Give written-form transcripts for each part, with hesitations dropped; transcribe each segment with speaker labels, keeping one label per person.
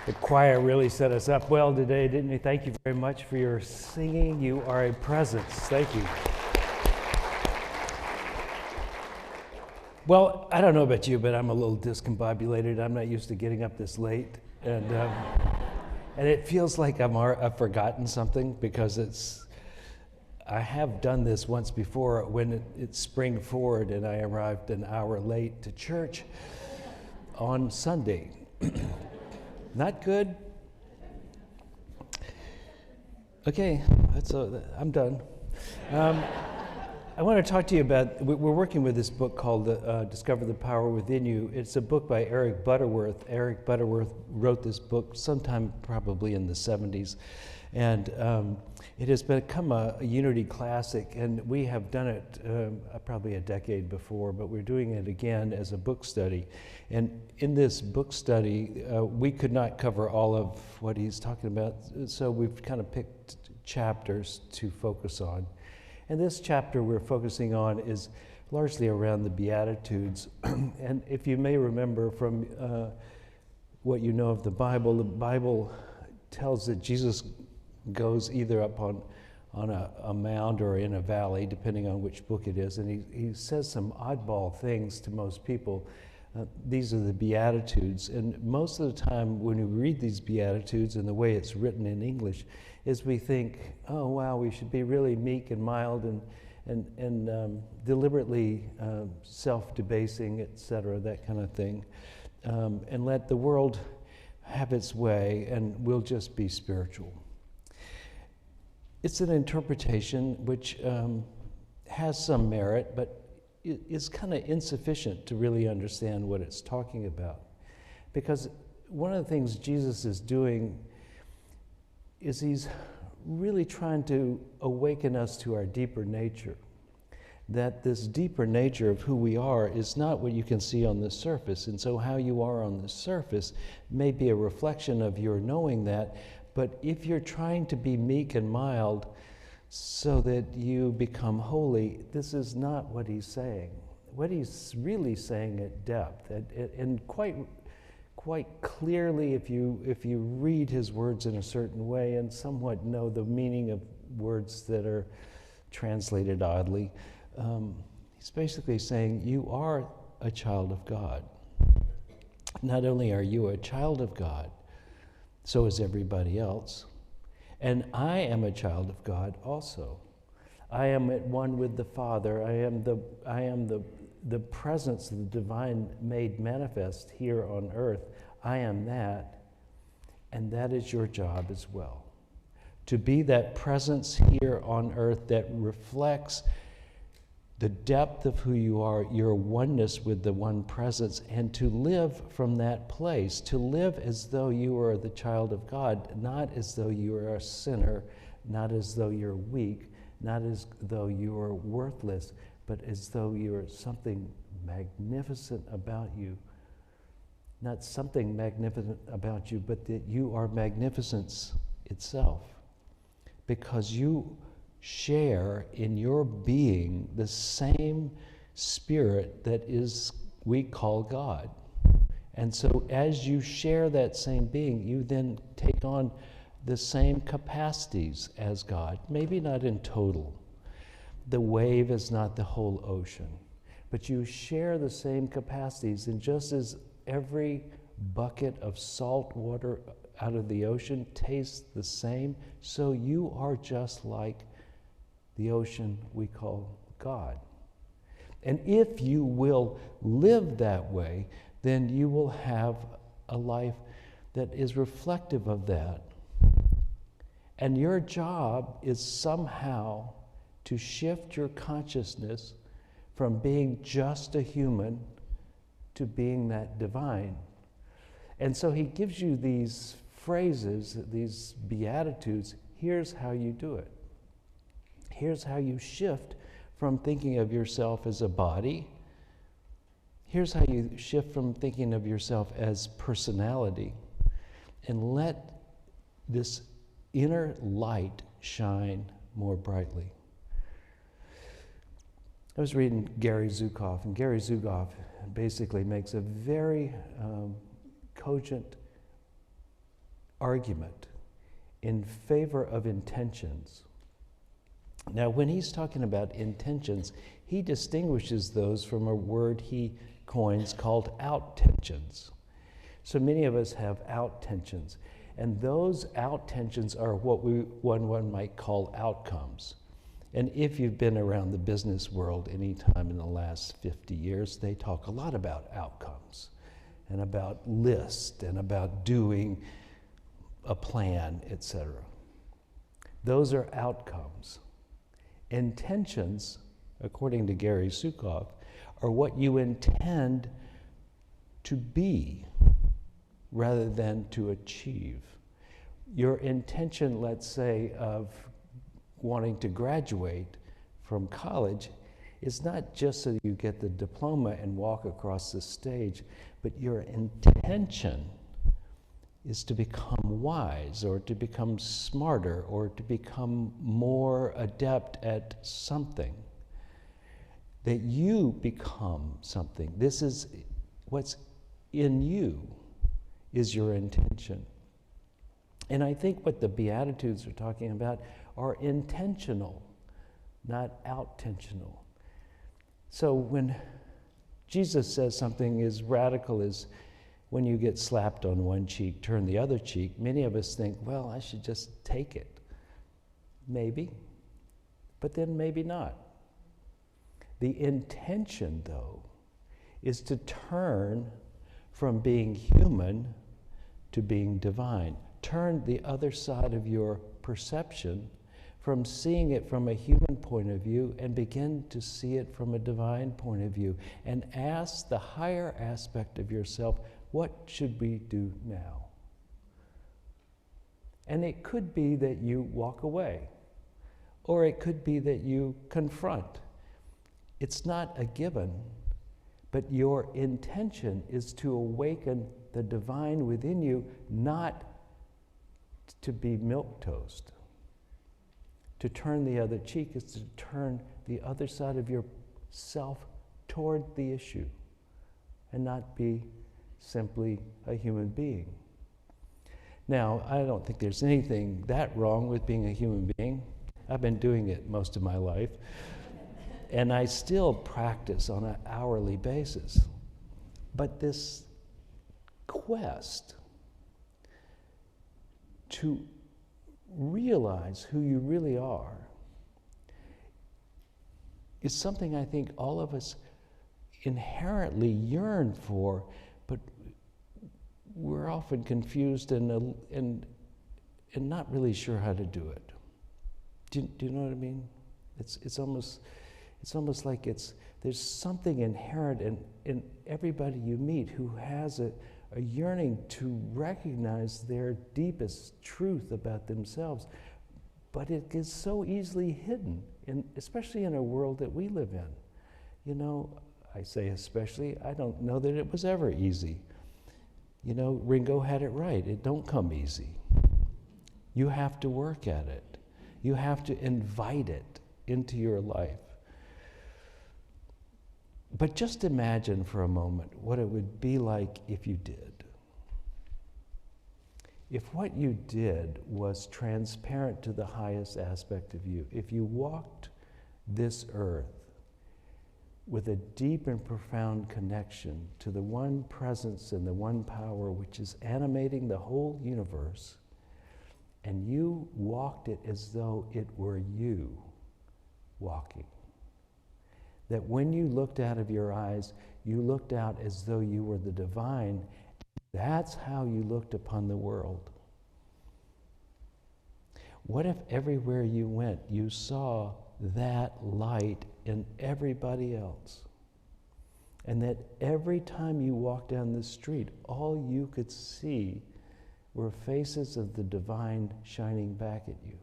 Speaker 1: The choir really set us up well today, didn't they? Thank you very much for your singing. You are a presence. Thank you. Well, I don't know about you, but I'm a little discombobulated. I'm not used to getting up this late. And it feels like I've forgotten something because I have done this once before when it's spring forward and I arrived an hour late to church on Sunday. Not good. Okay, I'm done. I want to talk to you about, we're working with this book called Discover the Power Within You. It's a book by Eric Butterworth. Eric Butterworth wrote this book sometime probably in the 70s. And it has become a Unity classic, and we have done it probably a decade before, but we're doing it again as a book study. And in this book study, we could not cover all of what he's talking about, so we've kind of picked chapters to focus on. And this chapter we're focusing on is largely around the Beatitudes. And if you may remember from what you know of the Bible tells that Jesus goes either up on a mound or in a valley, depending on which book it is, and he says some oddball things to most people. These are the Beatitudes, and most of the time when we read these Beatitudes and the way it's written in English is we think, oh wow, we should be really meek and mild and deliberately self-debasing, etc., that kind of thing, and let the world have its way and we'll just be spiritual. It's an interpretation which has some merit, but is kind of insufficient to really understand what it's talking about. Because one of the things Jesus is doing is he's really trying to awaken us to our deeper nature. That this deeper nature of who we are is not what you can see on the surface. And so how you are on the surface may be a reflection of your knowing that. But if you're trying to be meek and mild so that you become holy, this is not what he's saying. What he's really saying at depth, and quite clearly, if you read his words in a certain way and somewhat know the meaning of words that are translated oddly, he's basically saying you are a child of God. Not only are you a child of God, so is everybody else. And I am a child of God also. I am at one with the Father. I am the presence of the divine made manifest here on earth. I am that, and that is your job as well. To be that presence here on earth that reflects the depth of who you are, your oneness with the one presence, and to live from that place, to live as though you are the child of God, not as though you are a sinner, not as though you're weak, not as though you are worthless, but as though you're something magnificent about you. Not something magnificent about you, but that you are magnificence itself. Because you share in your being the same spirit that we call God. And so as you share that same being, you then take on the same capacities as God. Maybe not in total. The wave is not the whole ocean. But you share the same capacities, and just as every bucket of salt water out of the ocean tastes the same, so you are just like the ocean we call God. And if you will live that way, then you will have a life that is reflective of that. And your job is somehow to shift your consciousness from being just a human to being that divine. And so he gives you these phrases, these Beatitudes. Here's how you do it. Here's how you shift from thinking of yourself as a body. Here's how you shift from thinking of yourself as personality, and let this inner light shine more brightly. I was reading Gary Zukav, and Gary Zukav basically makes a very cogent argument in favor of intentions. Now, when he's talking about intentions, he distinguishes those from a word he coins called out-tensions. So many of us have out-tensions, and those out-tensions are what one might call outcomes. And if you've been around the business world any time in the last 50 years, they talk a lot about outcomes and about lists and about doing a plan, etc. Those are outcomes. Intentions, according to Gary Sukoff, are what you intend to be rather than to achieve. Your intention, let's say, of wanting to graduate from college is not just so you get the diploma and walk across the stage, but your intention is to become wise or to become smarter or to become more adept at something. That you become something. This is what's in you is your intention. And I think what the Beatitudes are talking about are intentional, not out-tensional. So when Jesus says something as radical as when you get slapped on one cheek, turn the other cheek, many of us think, well, I should just take it. Maybe, but then maybe not. The intention, though, is to turn from being human to being divine. Turn the other side of your perception from seeing it from a human point of view and begin to see it from a divine point of view. And ask the higher aspect of yourself, what should we do now? And it could be that you walk away, or it could be that you confront. It's not a given, but your intention is to awaken the divine within you, not to be milquetoast. To turn the other cheek is to turn the other side of yourself toward the issue and not be simply a human being. Now, I don't think there's anything that wrong with being a human being. I've been doing it most of my life. And I still practice on an hourly basis. But this quest to realize who you really are is something I think all of us inherently yearn for, but we're often confused and not really sure how to do it. Do you know what I mean? It's almost like there's something inherent in everybody you meet who has a yearning to recognize their deepest truth about themselves, but it is so easily hidden, especially in a world that we live in. You know, I say especially, I don't know that it was ever easy. You know, Ringo had it right. It don't come easy. You have to work at it. You have to invite it into your life. But just imagine for a moment what it would be like if you did. If what you did was transparent to the highest aspect of you, if you walked this earth with a deep and profound connection to the one presence and the one power which is animating the whole universe, and you walked it as though it were you walking. That when you looked out of your eyes, you looked out as though you were the divine. That's how you looked upon the world. What if everywhere you went, you saw that light in everybody else? And that every time you walked down the street, all you could see were faces of the divine shining back at you?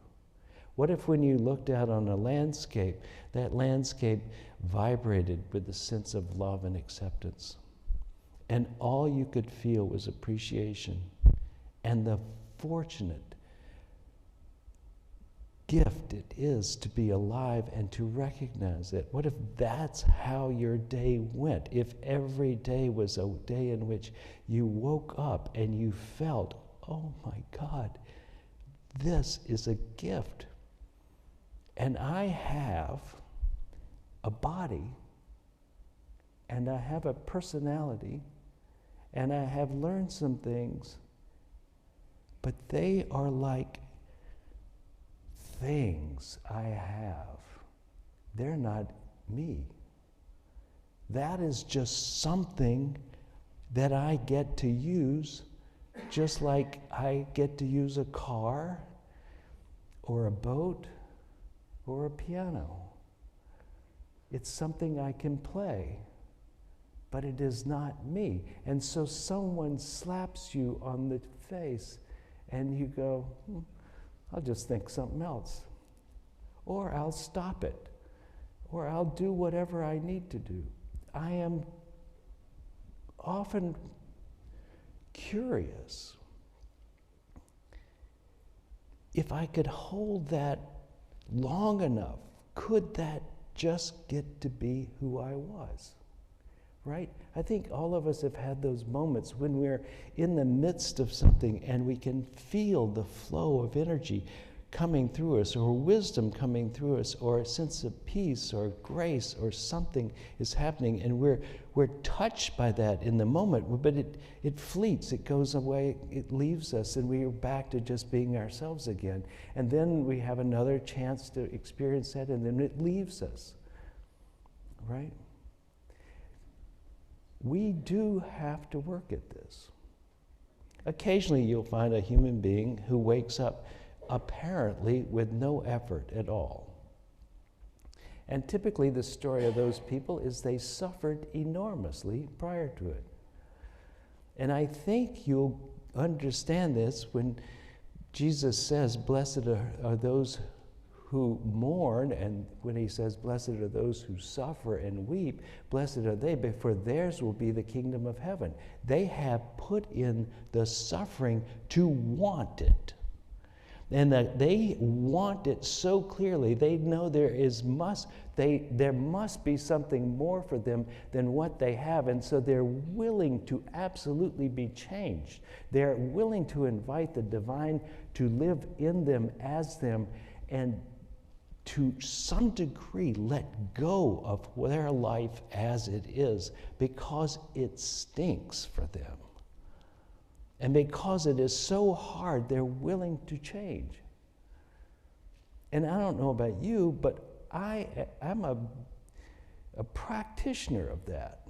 Speaker 1: What if when you looked out on a landscape, that landscape vibrated with a sense of love and acceptance, and all you could feel was appreciation and the fortunate gift it is to be alive and to recognize it? What if that's how your day went? If every day was a day in which you woke up and you felt, oh my God, this is a gift. And I have a body, and I have a personality, and I have learned some things, but they are like things I have. They're not me. That is just something that I get to use, just like I get to use a car or a boat or a piano. It's something I can play, but it is not me. And so someone slaps you on the face and you go, I'll just think something else. Or I'll stop it. Or I'll do whatever I need to do. I am often curious if I could hold that long enough, could that just get to be who I was? Right? I think all of us have had those moments when we're in the midst of something and we can feel the flow of energy coming through us, or wisdom coming through us, or a sense of peace or grace, or something is happening, and we're touched by that in the moment, but it fleets, it goes away, it leaves us, and we are back to just being ourselves again. And then we have another chance to experience that, and then it leaves us. Right? We do have to work at this. Occasionally you'll find a human being who wakes up apparently with no effort at all. And typically the story of those people is they suffered enormously prior to it. And I think you'll understand this when Jesus says, blessed are those who mourn, and when he says, blessed are those who suffer and weep, blessed are they, for theirs will be the kingdom of heaven. They have put in the suffering to want it. And that they want it so clearly. They know there must be something more for them than what they have, and so they're willing to absolutely be changed. They're willing to invite the divine to live in them as them, and to some degree let go of their life as it is, because it stinks for them. And because it is so hard, they're willing to change. And I don't know about you, but I'm a practitioner of that.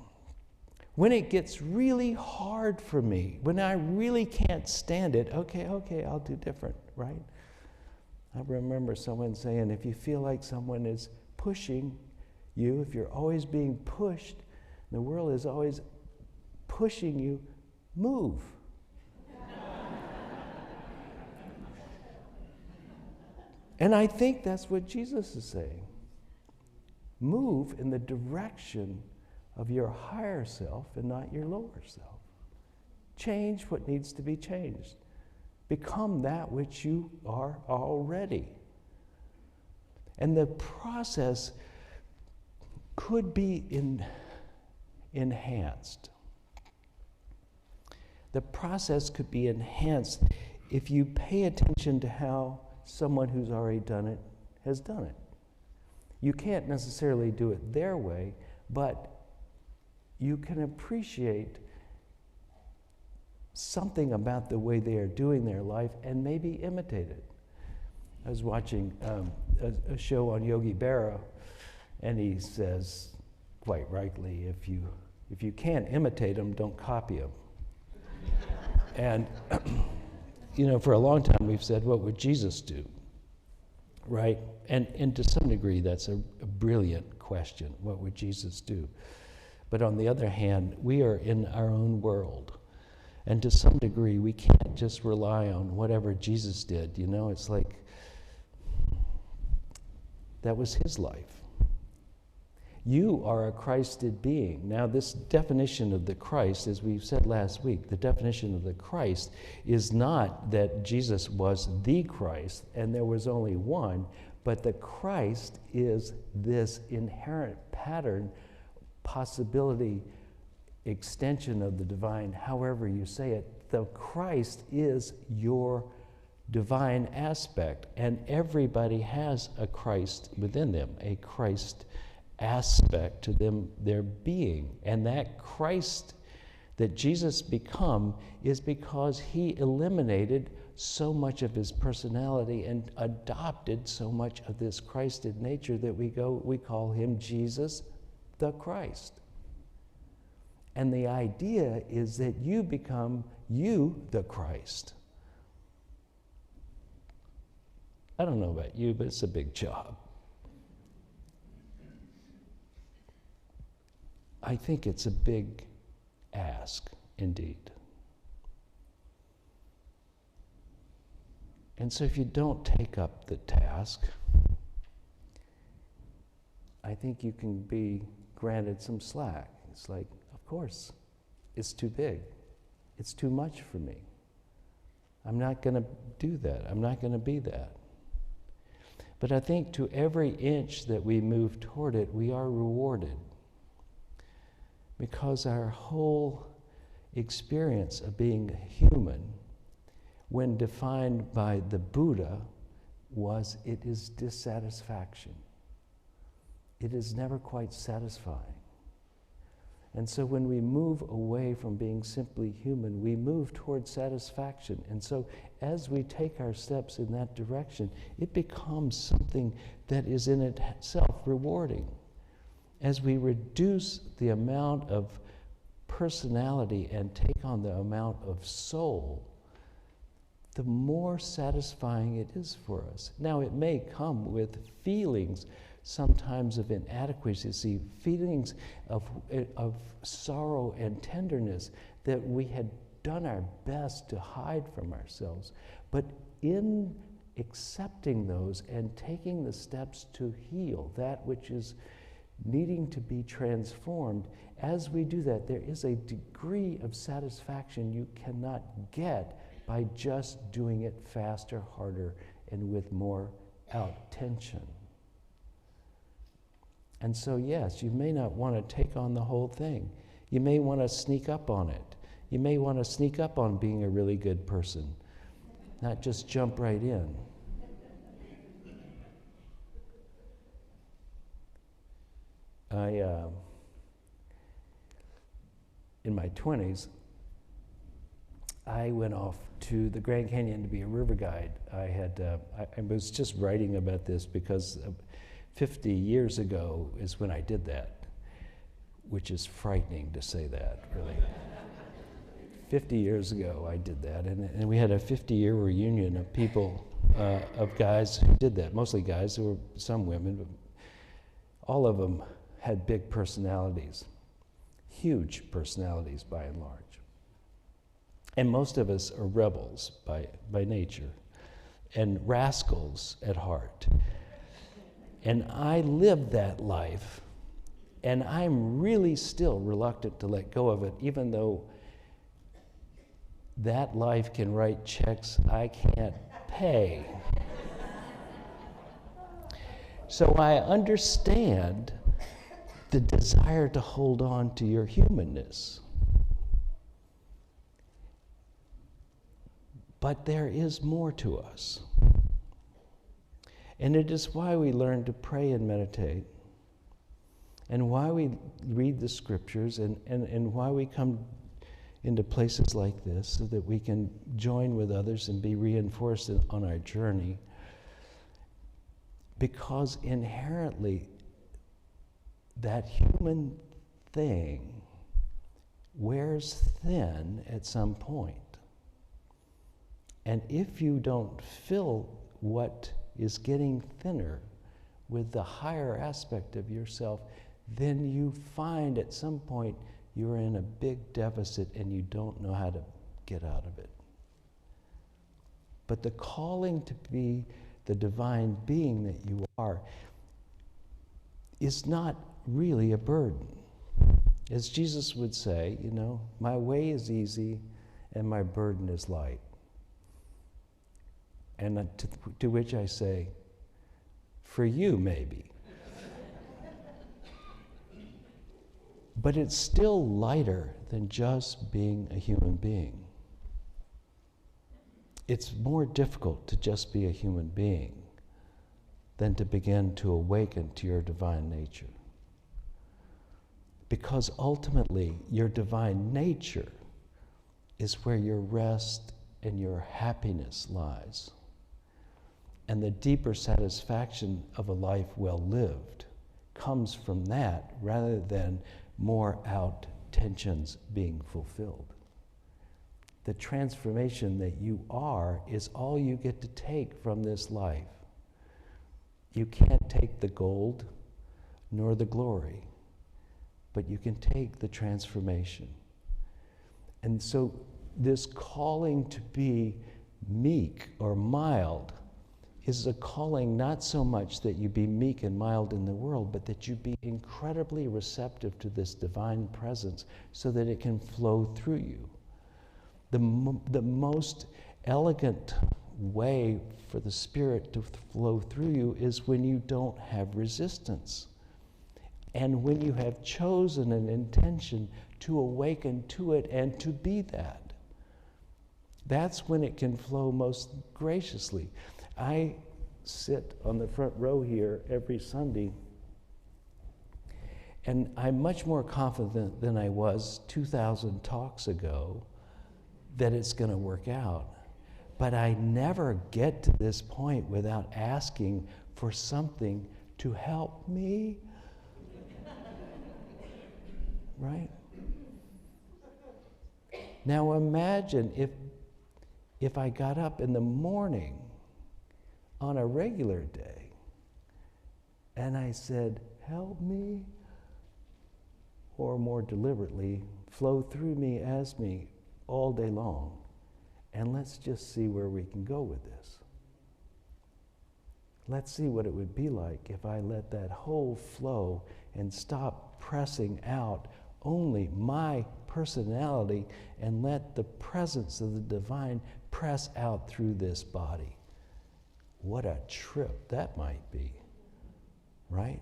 Speaker 1: When it gets really hard for me, when I really can't stand it, okay, I'll do different, right? I remember someone saying, if you feel like someone is pushing you, if you're always being pushed, the world is always pushing you, move. And I think that's what Jesus is saying. Move in the direction of your higher self and not your lower self. Change what needs to be changed. Become that which you are already. And the process could be enhanced. The process could be enhanced if you pay attention to how someone who's already done it has done it. You can't necessarily do it their way, but you can appreciate something about the way they are doing their life and maybe imitate it. I was watching a show on Yogi Berra, and he says, quite rightly, if you can't imitate them, don't copy them. And for a long time we've said, what would Jesus do? Right? And to some degree that's a brilliant question. What would Jesus do? But on the other hand, we are in our own world. And to some degree we can't just rely on whatever Jesus did. It's like that was his life. You are a Christed being. Now, this definition of the Christ, as we said last week, the definition of the Christ is not that Jesus was the Christ and there was only one, but the Christ is this inherent pattern, possibility, extension of the divine, however you say it, the Christ is your divine aspect, and everybody has a Christ within them, a Christ aspect to them, their being. And that Christ that Jesus become is because he eliminated so much of his personality and adopted so much of this Christed nature that we call him Jesus the Christ. And the idea is that you become you the Christ. I don't know about you, but it's a big job. I think it's a big ask indeed. And so if you don't take up the task, I think you can be granted some slack. It's like, of course, it's too big. It's too much for me. I'm not going to do that. I'm not going to be that. But I think to every inch that we move toward it, we are rewarded. Because our whole experience of being human, when defined by the Buddha, it is dissatisfaction. It is never quite satisfying. And so when we move away from being simply human, we move toward satisfaction. And so as we take our steps in that direction, it becomes something that is in itself rewarding. As we reduce the amount of personality and take on the amount of soul, the more satisfying it is for us. Now, it may come with feelings sometimes of inadequacy, feelings of sorrow and tenderness that we had done our best to hide from ourselves. But in accepting those and taking the steps to heal that which is needing to be transformed, as we do that, there is a degree of satisfaction you cannot get by just doing it faster, harder, and with more out-tension. And so, yes, you may not want to take on the whole thing. You may want to sneak up on it. You may want to sneak up on being a really good person, not just jump right in. In my 20s, I went off to the Grand Canyon to be a river guide. I was just writing about this because 50 years ago is when I did that, which is frightening to say that, really. 50 years ago I did that, and we had a 50-year reunion of people, of guys who did that, mostly guys. There were some women, but all of them had big personalities, huge personalities by and large. And most of us are rebels by nature and rascals at heart. And I lived that life, and I'm really still reluctant to let go of it, even though that life can write checks I can't pay. So I understand the desire to hold on to your humanness. But there is more to us. And it is why we learn to pray and meditate, and why we read the scriptures, and why we come into places like this, so that we can join with others and be reinforced on our journey. Because inherently, that human thing wears thin at some point. And if you don't fill what is getting thinner with the higher aspect of yourself, then you find at some point you're in a big deficit and you don't know how to get out of it. But the calling to be the divine being that you are is not really a burden. As Jesus would say, my way is easy and my burden is light. And to which I say, for you maybe. But it's still lighter than just being a human being. it's more difficult to just be a human being than to begin to awaken to your divine nature. Because ultimately, your divine nature is where your rest and your happiness lies. And the deeper satisfaction of a life well lived comes from that rather than more out tensions being fulfilled. The transformation that you are is all you get to take from this life. You can't take the gold nor the glory, but you can take the transformation. And so this calling to be meek or mild is a calling not so much that you be meek and mild in the world, but that you be incredibly receptive to this divine presence so that it can flow through you. The most elegant way for the Spirit to flow through you is when you don't have resistance. And when you have chosen an intention to awaken to it and to be that. That's when it can flow most graciously. I sit on the front row here every Sunday, and I'm much more confident than I was 2,000 talks ago that it's going to work out. But I never get to this point without asking for something to help me. Right? Now imagine if I got up in the morning on a regular day and I said, help me, or more deliberately, flow through me as me all day long, and let's just see where we can go with this. Let's see what it would be like if I let that whole flow and stop pressing out only my personality and let the presence of the divine press out through this body. What a trip that might be, right?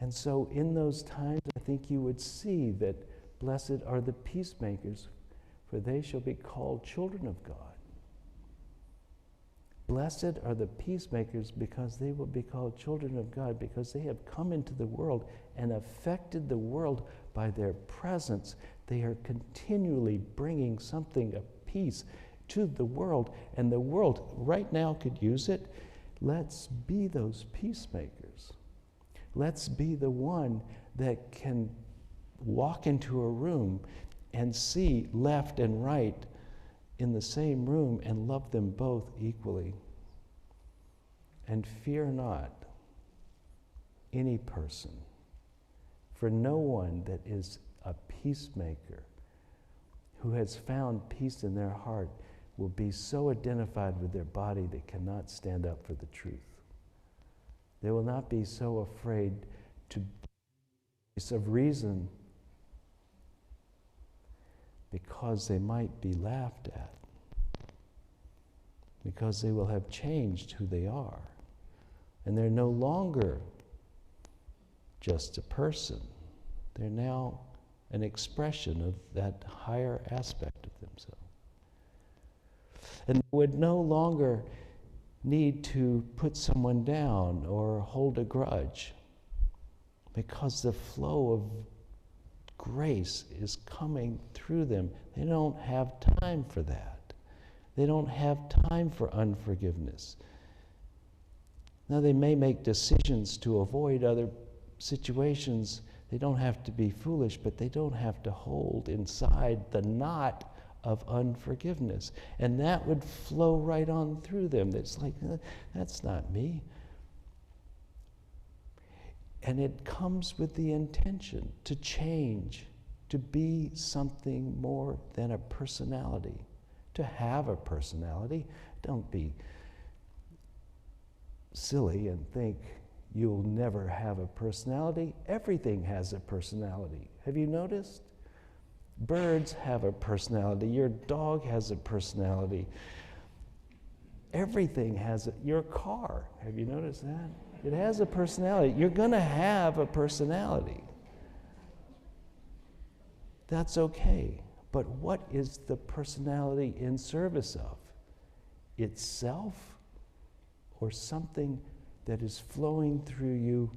Speaker 1: And so in those times, I think you would see that blessed are the peacemakers, for they shall be called children of God. Blessed are the peacemakers because they will be called children of God, because they have come into the world and affected the world by their presence. They are continually bringing something of peace to the world, and the world right now could use it. Let's be those peacemakers. Let's be the one that can walk into a room and see left and right in the same room and love them both equally. And fear not any person, for no one that is a peacemaker who has found peace in their heart will be so identified with their body they cannot stand up for the truth. They will not be so afraid to use of reason because they might be laughed at, because they will have changed who they are. And they're no longer just a person. They're now an expression of that higher aspect of themselves. And they would no longer need to put someone down or hold a grudge, because the flow of grace is coming through them. They don't have time for that. They don't have time for unforgiveness. Now, they may make decisions to avoid other situations. They don't have to be foolish, but they don't have to hold inside the knot of unforgiveness. And that would flow right on through them. It's like, that's not me. And it comes with the intention to change, to be something more than a personality, to have a personality. Don't be silly and think you'll never have a personality. Everything has a personality. Have you noticed? Birds have a personality. Your dog has a personality. Everything has your car. Have you noticed that? It has a personality. You're going to have a personality. That's okay. but what is the personality in service of? Itself, or something that is flowing through you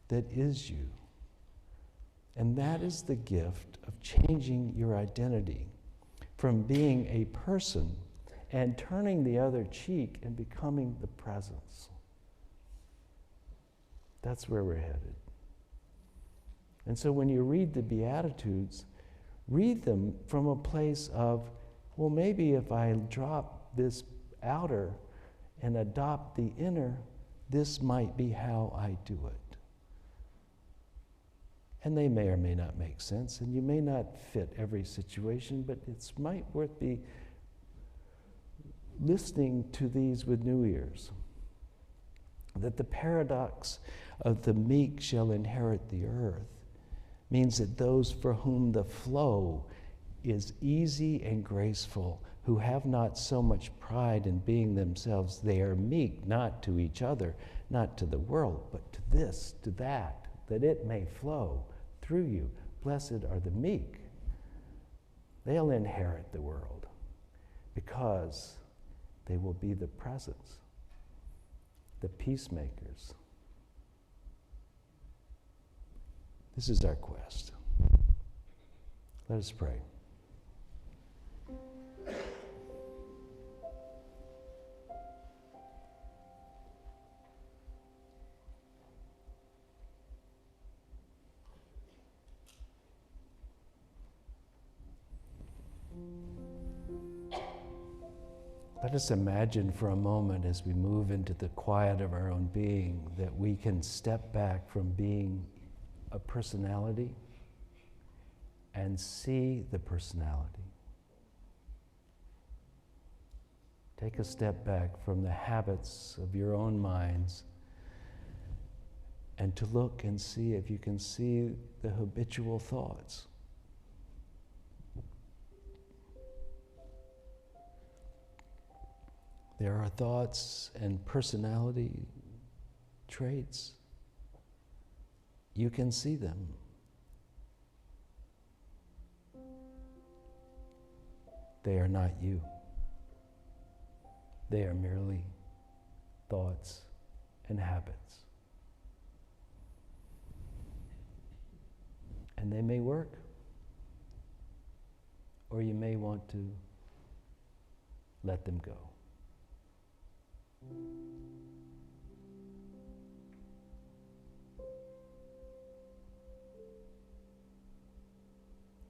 Speaker 1: that is you? And that is the gift of changing your identity from being a person and turning the other cheek and becoming the presence. That's where we're headed. And so when you read the Beatitudes, read them from a place of, well, maybe if I drop this outer and adopt the inner, this might be how I do it. And they may or may not make sense, and you may not fit every situation, but it's might worth be listening to these with new ears. That the paradox of the meek shall inherit the earth means that those for whom the flow is easy and graceful, who have not so much pride in being themselves, they are meek, not to each other, not to the world, but to this, to that, that it may flow through you. Blessed are the meek. They'll inherit the world because they will be the presence, the peacemakers. This is our quest. Let us pray. Let us imagine for a moment as we move into the quiet of our own being that we can step back from being a personality and see the personality. Take a step back from the habits of your own minds and to look and see if you can see the habitual thoughts. There are thoughts and personality traits. You can see them. They are not you. They are merely thoughts and habits. And they may work, or you may want to let them go.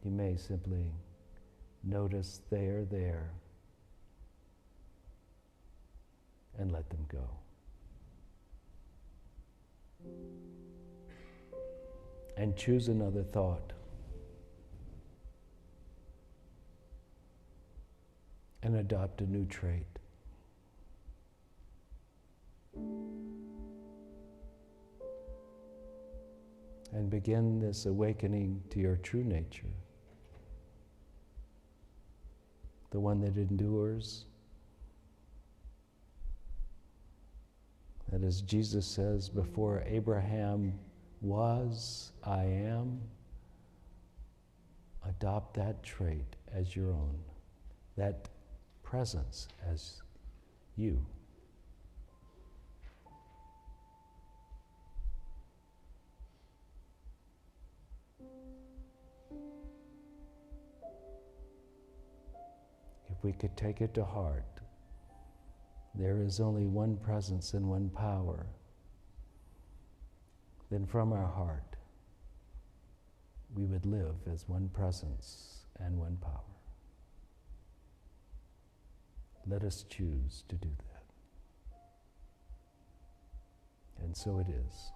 Speaker 1: You may simply notice they are there and let them go. And choose another thought. And adopt a new trait. And begin this awakening to your true nature. The one that endures. That as Jesus says, before Abraham was, I am. Adopt that trait as your own. That presence as you. If we could take it to heart, there is only one presence and one power, then from our heart, we would live as one presence and one power. Let us choose to do that. And so it is.